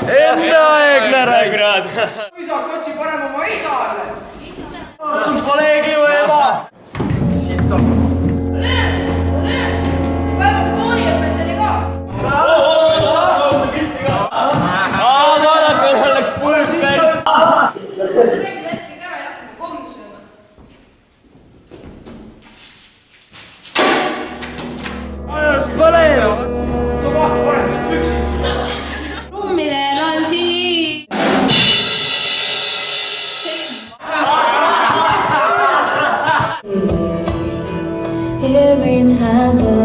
Enneaegne räägid! Isa, katsi parem oma isale! Sul polegi ju ema! Siit on. Päeva kooliõpetali ka! Vaadake, meil läks pulk täis! Räägid hetkega ära ja hakkame kommi sööma. Ajas põleb! Sa vaata parem, mis püksid. Rummidel on siin... Here in heaven.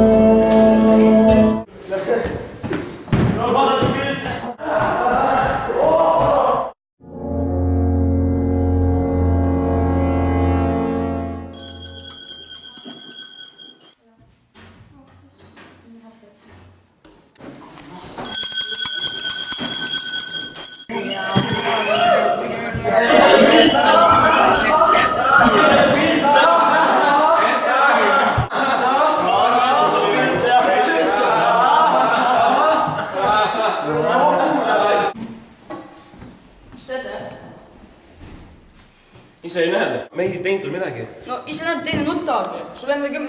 Ise ei näe, me ei teinud tal midagi. No ise näed, teine nutab. Sulle endale ka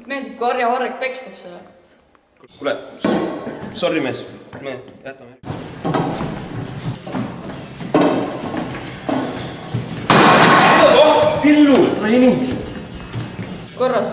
meeldib, kui harjavarrek pekstakse. Kuule, sorry mees, me jätame. Pillu, Reini! Korras.